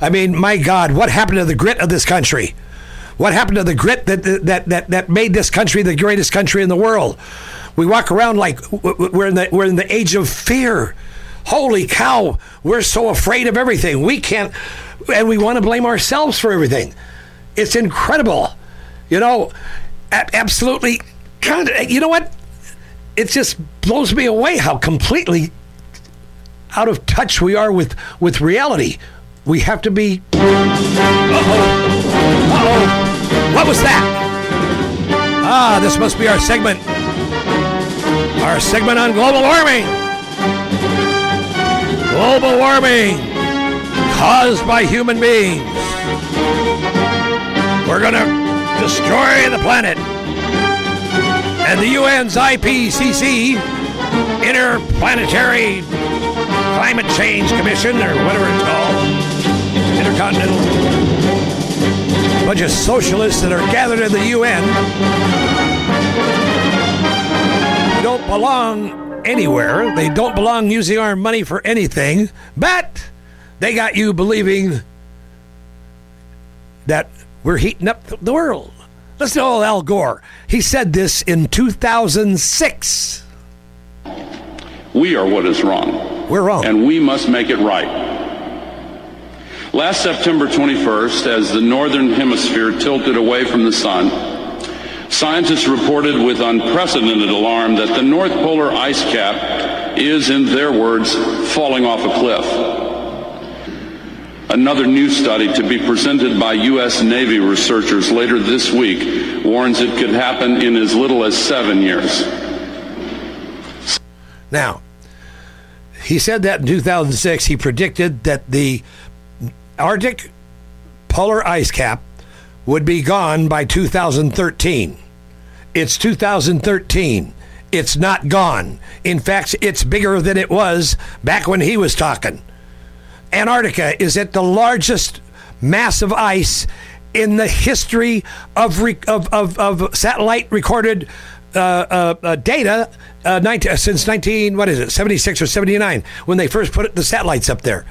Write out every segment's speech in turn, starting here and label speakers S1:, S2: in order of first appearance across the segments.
S1: I mean, my God, what happened to the grit of this country? What happened to the grit that made this country the greatest country in the world? We walk around like we're in the age of fear. Holy cow, we're so afraid of everything. We can't, and we want to blame ourselves for everything. It's incredible. Absolutely. You know what? It just blows me away how completely out of touch we are with reality. We have to be... Uh-oh. What was that? This must be our segment. Our segment on global warming. Global warming caused by human beings. We're going to destroy the planet. And the UN's IPCC, Interplanetary Climate Change Commission, or whatever it's called, Intercontinental, a bunch of socialists that are gathered in the UN, they don't belong anywhere. They don't belong using our money for anything, but they got you believing that we're heating up the world. Listen to old Al Gore. He said this in 2006.
S2: We are what is wrong.
S1: We're wrong.
S2: And we must make it right. Last September 21st, as the northern hemisphere tilted away from the sun, scientists reported with unprecedented alarm that the North Polar ice cap is, in their words, falling off a cliff. Another new study to be presented by U.S. Navy researchers later this week warns it could happen in as little as 7 years.
S1: Now, he said that in 2006. He predicted that the Arctic polar ice cap would be gone by 2013. It's 2013. It's not gone. In fact, it's bigger than it was back when he was talking. Antarctica is at the largest mass of ice in the history of satellite recorded data since 76 or 79, when they first put the satellites up there.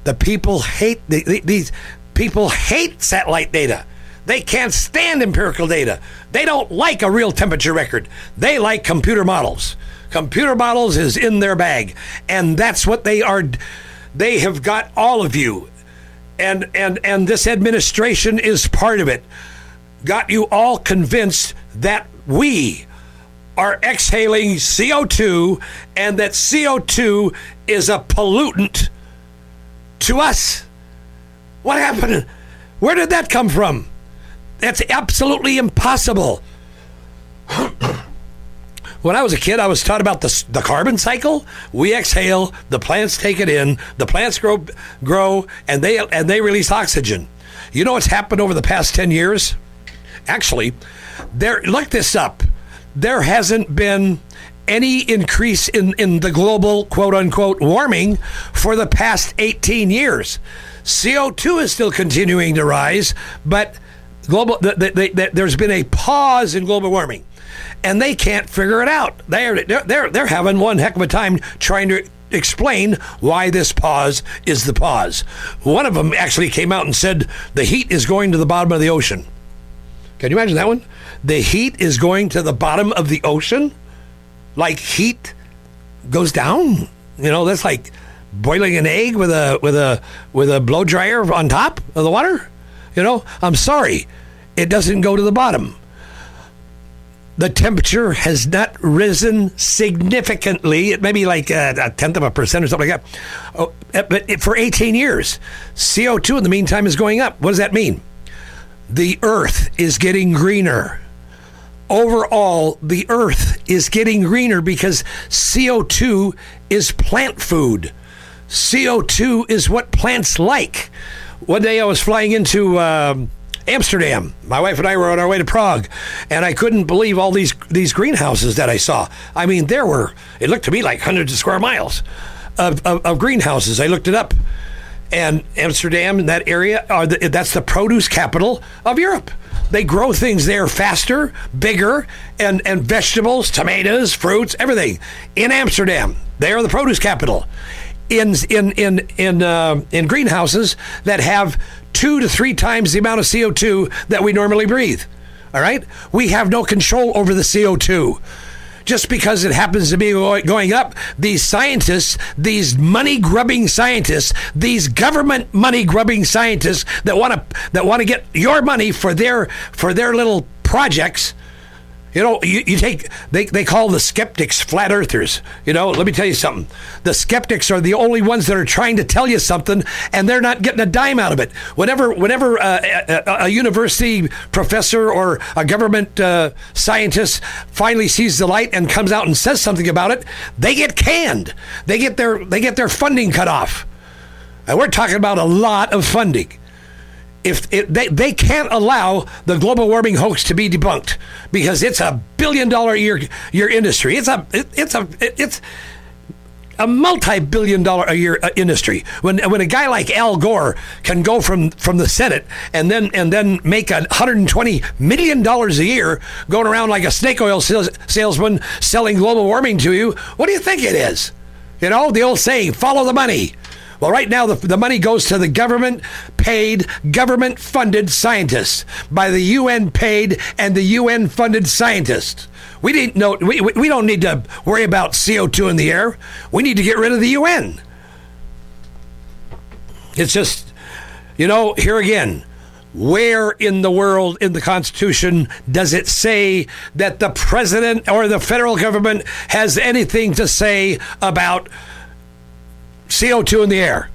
S1: The people hate these people hate satellite data. They can't stand empirical data. They don't like a real temperature record. They like computer models. Computer models is in their bag, and that's what they are. They have got all of you, and this administration is part of it. Got you all convinced that we are exhaling CO2 and that CO2 is a pollutant to us. What happened? Where did that come from? That's absolutely impossible. When I was a kid, I was taught about the carbon cycle. We exhale, the plants take it in, the plants grow, and they release oxygen. You know what's happened over the past 10 years? Actually, look this up. There hasn't been any increase in the global quote-unquote warming for the past 18 years. CO2 is still continuing to rise, but there's been a pause in global warming. And they can't figure it out. They're having one heck of a time trying to explain why this pause is the pause. One of them actually came out and said the heat is going to the bottom of the ocean. Can you imagine that one? The heat is going to the bottom of the ocean? Like heat goes down? That's like boiling an egg with a blow dryer on top of the water? I'm sorry. It doesn't go to the bottom. The temperature has not risen significantly. It may be like a tenth of a percent or something like that. But for 18 years, CO2 in the meantime is going up. What does that mean? The earth is getting greener. Overall, the earth is getting greener because CO2 is plant food. CO2 is what plants like. One day I was flying into Amsterdam. My wife and I were on our way to Prague, and I couldn't believe all these greenhouses that I saw. I mean, it looked to me like hundreds of square miles of greenhouses. I looked it up. And Amsterdam, in that area, that's the produce capital of Europe. They grow things there faster, bigger, and vegetables, tomatoes, fruits, everything. In Amsterdam, they are the produce capital. in greenhouses that have 2 to 3 times the amount of CO2 that we normally breathe. All right? We have no control over the CO2. Just because it happens to be going up, these scientists, these money-grubbing scientists, these government money-grubbing scientists that want to get your money for their little projects. You know, you take, they call the skeptics flat earthers. You know, let me tell you something. The skeptics are the only ones that are trying to tell you something, and they're not getting a dime out of it. Whenever a university professor or a government scientist finally sees the light and comes out and says something about it, they get canned. They get their funding cut off. And we're talking about a lot of funding. They can't allow the global warming hoax to be debunked because it's a $1 billion a year industry. It's a multi-billion dollar a year industry. When a guy like Al Gore can go from the Senate and then make $120 million a year going around like a snake oil salesman selling global warming to you, what do you think it is? You know, the old saying, follow the money. Well, right now, the money goes to the government-paid, government-funded scientists by the UN-paid and the UN-funded scientists. We don't need to worry about CO2 in the air. We need to get rid of the UN. It's just, you know, here again, where in the world in the Constitution does it say that the president or the federal government has anything to say about CO2 in the air?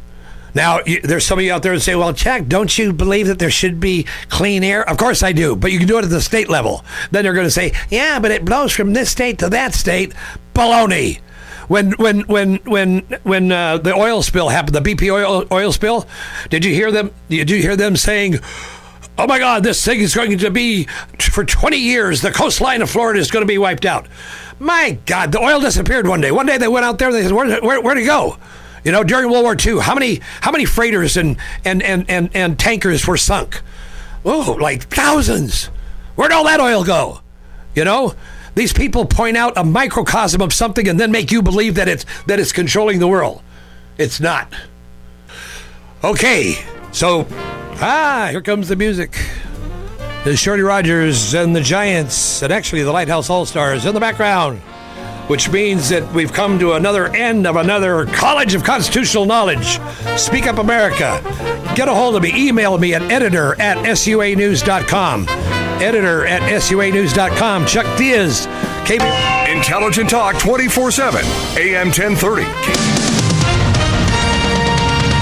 S1: Now, there's some of you out there that say, well, Chuck, don't you believe that there should be clean air? Of course I do, but you can do it at the state level. Then they're going to say, yeah, but it blows from this state to that state. Baloney. When the oil spill happened, the BP oil spill, did you hear them saying, oh my God, this thing is going to be, for 20 years, the coastline of Florida is going to be wiped out. My God, the oil disappeared one day. One day they went out there and they said, where'd it go? You know, during World War II, how many freighters and tankers were sunk? Oh, like thousands. Where'd all that oil go? You know, these people point out a microcosm of something and then make you believe that it's controlling the world. It's not. Okay, so here comes the music. There's Shorty Rogers and the Giants, and actually the Lighthouse All-Stars in the background, which means that we've come to another end of another College of Constitutional Knowledge. Speak Up America. Get a hold of me. Email me at editor@SUAnews.com. Editor@SUAnews.com. Chuck Diaz.
S3: Intelligent Talk 24/7. AM 1030.